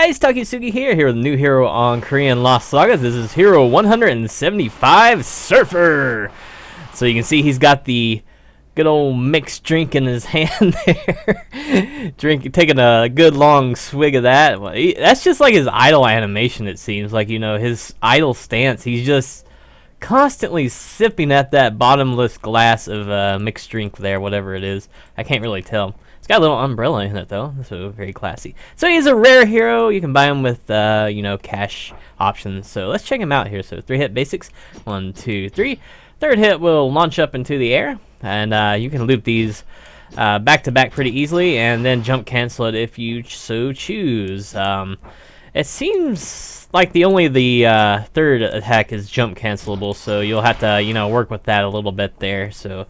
Guys, Takuyasugi here with a new hero on Korean Lost Sagas. This is hero 175, Surfer. So you can see he's got the good old mixed drink in his hand there. Taking a good long swig of that. That's just like his idle animation, it seems. Like, you know, his idle stance. He's just constantly sipping at that bottomless glass of mixed drink there, whatever it is. I can't really tell. It's got a little umbrella in it though, so very classy. So he's a rare hero. You can buy him with you know, cash options. So let's check him out here. So 3-hit basics, 1, 2, 3. Third hit will launch up into the air, and you can loop these back to back pretty easily, and then jump cancel it if you so choose. It seems like only the third attack is jump cancelable, so you'll have to, you know, work with that a little bit there. So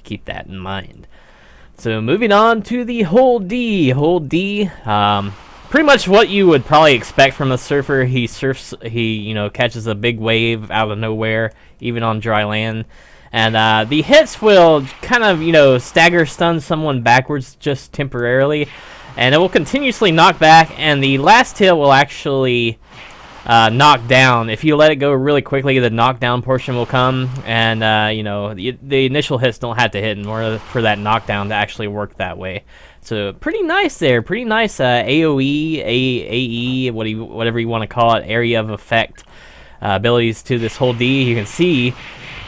keep that in mind. So moving on to the hold D. Hold D, pretty much what you would probably expect from a surfer. He surfs, you know, catches a big wave out of nowhere, even on dry land. And the hits will kind of, you know, stagger stun someone backwards just temporarily. And it will continuously knock back, and the last hit will actually knock down. If you let it go really quickly, the knockdown portion will come, and you know, the initial hits don't have to hit in order for that knockdown to actually work that way. So pretty nice there, pretty nice AoE, AE, whatever you want to call it, area of effect abilities to this whole D. You can see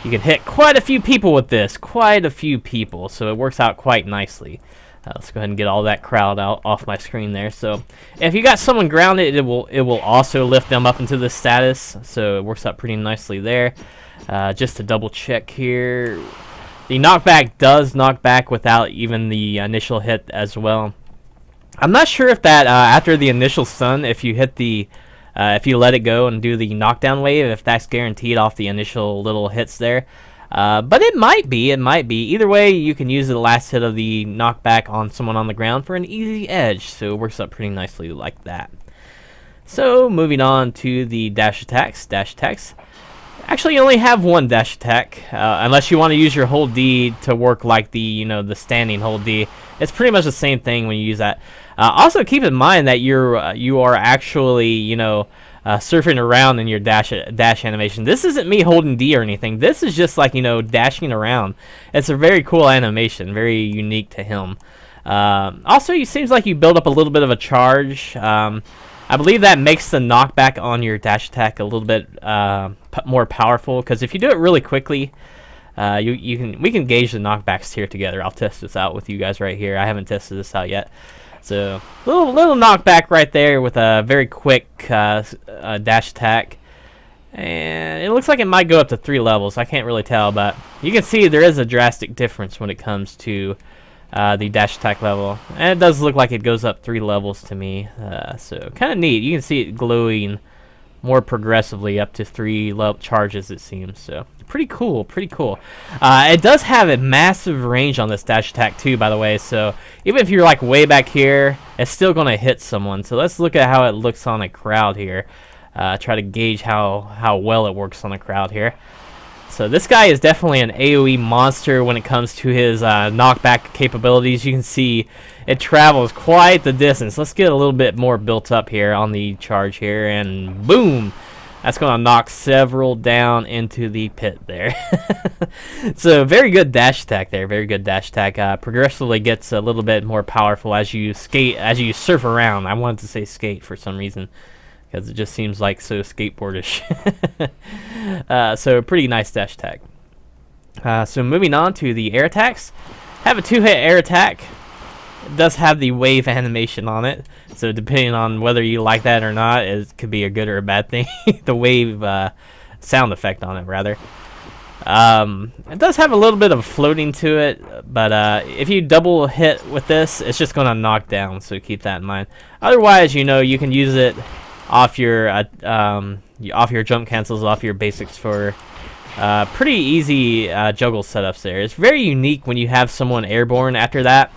you can hit quite a few people with this, quite a few people, so it works out quite nicely. Let's go ahead and get all that crowd out off my screen there. So if you got someone grounded, it will also lift them up into the status. So it works out pretty nicely there. Just to double check here, the knockback does knock back without even the initial hit as well. I'm not sure if that after the initial stun, if you hit the if you let it go and do the knockdown wave, if that's guaranteed off the initial little hits there. But it might be. Either way, you can use the last hit of the knockback on someone on the ground for an easy edge, so it works out pretty nicely like that. So moving on to the dash attacks. Actually, you only have one dash attack, unless you want to use your hold D to work like the, you know, the standing hold D. It's pretty much the same thing when you use that. Also, keep in mind that you are actually, you know, surfing around in your dash animation. This isn't me holding D or anything. This is just like, you know, dashing around. It's a very cool animation, very unique to him. Also, it seems like you build up a little bit of a charge. I believe that makes the knockback on your dash attack a little bit more powerful, because if you do it really quickly, we can gauge the knockbacks here together. I'll test this out with you guys right here. I haven't tested this out yet. So little knockback right there with a very quick dash attack, and it looks like it might go up to 3 levels. I can't really tell, but you can see there is a drastic difference when it comes to the dash attack level, and it does look like it goes up 3 levels to me. So kind of neat. You can see it glowing more progressively up to 3 charges, it seems. So pretty cool. It does have a massive range on this dash attack too, by the way, so even if you're like way back here, it's still going to hit someone. So let's look at how it looks on a crowd here. Try to gauge how well it works on a crowd here. So this guy is definitely an AoE monster when it comes to his knockback capabilities. You can see it travels quite the distance. Let's get a little bit more built up here on the charge here, and boom! That's going to knock several down into the pit there. So very good dash attack there. Very good dash attack. Progressively gets a little bit more powerful as you surf around. I wanted to say skate for some reason, because it just seems like so skateboardish. So pretty nice dash attack. So moving on to the air attacks. Have a 2-hit air attack. It does have the wave animation on it, so depending on whether you like that or not, it could be a good or a bad thing. The wave sound effect on it, rather. It does have a little bit of floating to it, but if you double hit with this, it's just going to knock down, so keep that in mind. Otherwise, you know, you can use it off your jump cancels, off your basics for pretty easy juggle setups there. It's very unique when you have someone airborne after that,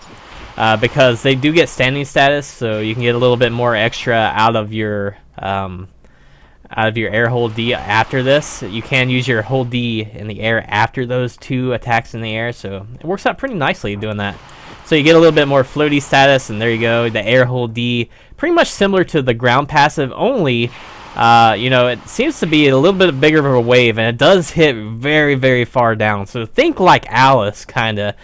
because they do get standing status, so you can get a little bit more extra out of your air hold D after this. You can use your hold D in the air after those 2 attacks in the air, so it works out pretty nicely doing that. So you get a little bit more floaty status, and there you go. The air hold D, pretty much similar to the ground passive, only, you know, it seems to be a little bit bigger of a wave, and it does hit very, very far down. So think like Alice, kind of,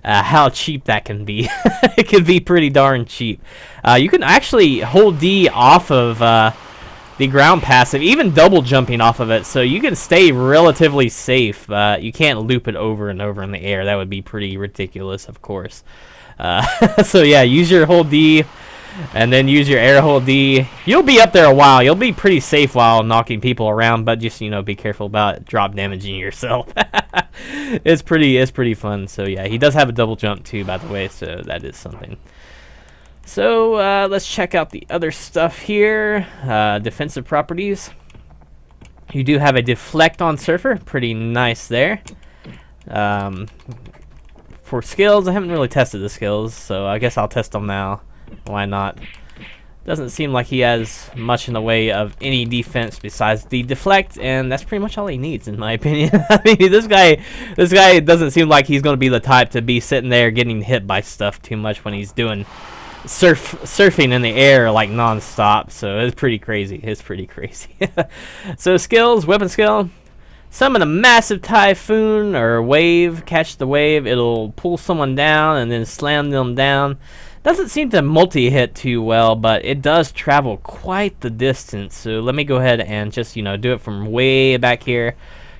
how cheap that can be. It can be pretty darn cheap. You can actually hold D off of the ground passive, even double jumping off of it, so you can stay relatively safe. You can't loop it over and over in the air. That would be pretty ridiculous, of course. So yeah, use your hold D, and then use your air hold D. You'll be up there a while. You'll be pretty safe while knocking people around, but just, you know, be careful about drop damaging yourself. It's pretty fun. So yeah, he does have a double jump too, by the way, so that is something. So let's check out the other stuff here. Defensive properties. You do have a deflect on Surfer, pretty nice there. For skills, I haven't really tested the skills, so I guess I'll test them now. Why not? Doesn't seem like he has much in the way of any defense besides the deflect, and that's pretty much all he needs, in my opinion. I mean, this guy doesn't seem like he's going to be the type to be sitting there getting hit by stuff too much when he's doing surfing in the air like non-stop. So it's pretty crazy. So skills, weapon skill. Summon a massive typhoon or wave, catch the wave, it'll pull someone down and then slam them down. Doesn't seem to multi-hit too well, but it does travel quite the distance. So let me go ahead and just, you know, do it from way back here.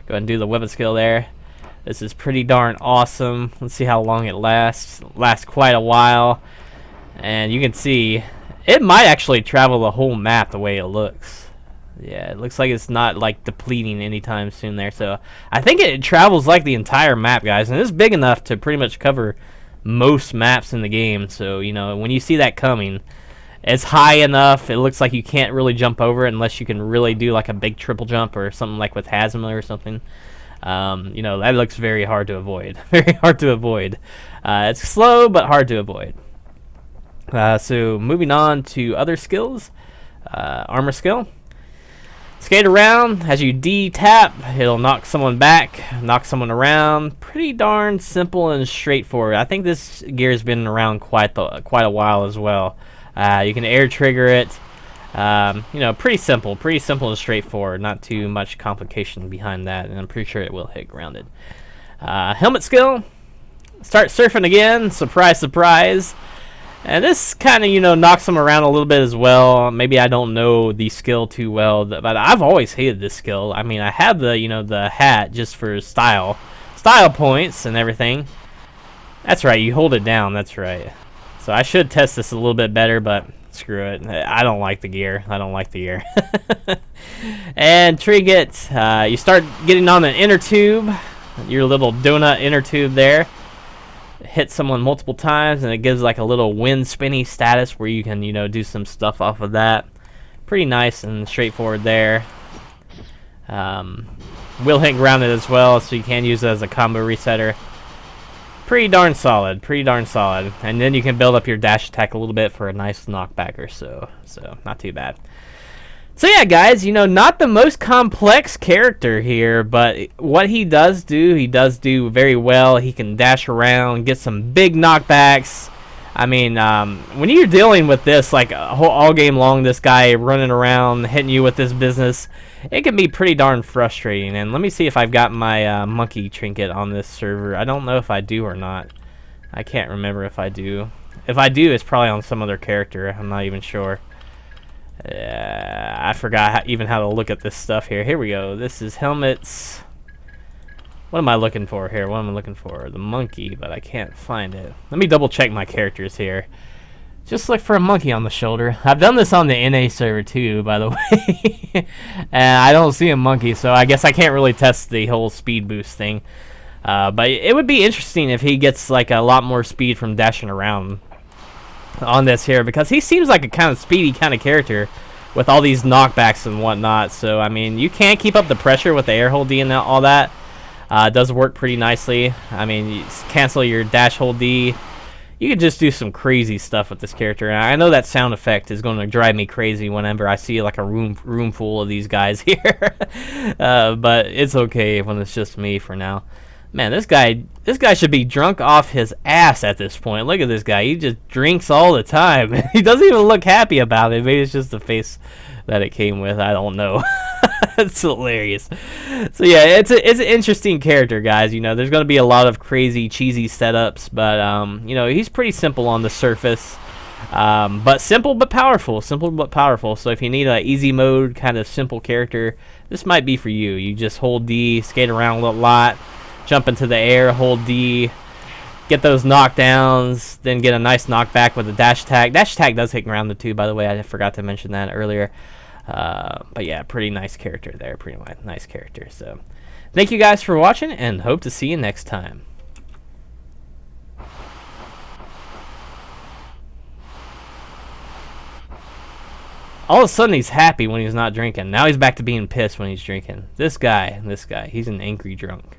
Go ahead and do the weapon skill there. This is pretty darn awesome. Let's see how long it lasts. Lasts quite a while. And you can see, it might actually travel the whole map the way it looks. Yeah, it looks like it's not like depleting anytime soon there. So I think it travels like the entire map, guys, and it's big enough to pretty much cover most maps in the game. So, you know, when you see that coming, it's high enough. It looks like you can't really jump over it unless you can really do like a big triple jump or something like with Hazmler or something. You know, that looks very hard to avoid. Very hard to avoid. It's slow but hard to avoid. So moving on to other skills. Armor skill. Skate around, as you D-tap, it'll knock someone back, knock someone around. Pretty darn simple and straightforward. I think this gear's been around quite a while as well. You can air trigger it. You know, pretty simple and straightforward. Not too much complication behind that, and I'm pretty sure it will hit grounded. Helmet skill. Start surfing again. Surprise, surprise. And this kind of, you know, knocks them around a little bit as well. Maybe I don't know the skill too well, but I've always hated this skill. I mean, I have the, you know, the hat just for style points and everything. That's right, you hold it down, that's right. So I should test this a little bit better, but screw it. I don't like the gear. And trinket, you start getting on an inner tube, your little donut inner tube there. Hit someone multiple times, and it gives like a little wind spinny status where you can, you know, do some stuff off of that. Pretty nice and straightforward there. Will hit grounded as well, so you can use it as a combo resetter. Pretty darn solid. And then you can build up your dash attack a little bit for a nice knockback or so. So not too bad. So yeah, guys, you know, not the most complex character here, but what he does do very well. He can dash around, get some big knockbacks. I mean, when you're dealing with this, like all game long, this guy running around, hitting you with this business, it can be pretty darn frustrating. And let me see if I've got my monkey trinket on this server. I don't know if I do or not. I can't remember if I do. If I do, it's probably on some other character. I'm not even sure. I forgot even how to look at this stuff here. Here we go. This is helmets. What am I looking for here? The monkey, but I can't find it. Let me double check my characters here. Just look for a monkey on the shoulder. I've done this on the NA server too, by the way. And I don't see a monkey, so I guess I can't really test the whole speed boost thing. But it would be interesting if he gets like a lot more speed from dashing around on this here, because he seems like a kind of speedy kind of character with all these knockbacks and whatnot. So I mean, you can keep up the pressure with the air hold D and all that. It does work pretty nicely. I mean, you cancel your dash hold D. You can just do some crazy stuff with this character. And I know that sound effect is going to drive me crazy whenever I see like a room full of these guys here. But it's okay when it's just me for now. Man, this guy should be drunk off his ass at this point. Look at this guy. He just drinks all the time. He doesn't even look happy about it. Maybe it's just the face that it came with. I don't know. It's hilarious. So yeah, it's an interesting character, guys. You know, there's going to be a lot of crazy, cheesy setups, but you know, he's pretty simple on the surface. But simple but powerful. Simple but powerful. So if you need an easy mode kind of simple character, this might be for you. You just hold D, skate around a lot, jump into the air, hold D, get those knockdowns, then get a nice knockback with a dash attack. Dash attack does hit ground the 2, by the way. I forgot to mention that earlier. But yeah, pretty nice character there. Pretty nice character. So thank you guys for watching, and hope to see you next time. All of a sudden he's happy when he's not drinking. Now he's back to being pissed when he's drinking. This guy, he's an angry drunk.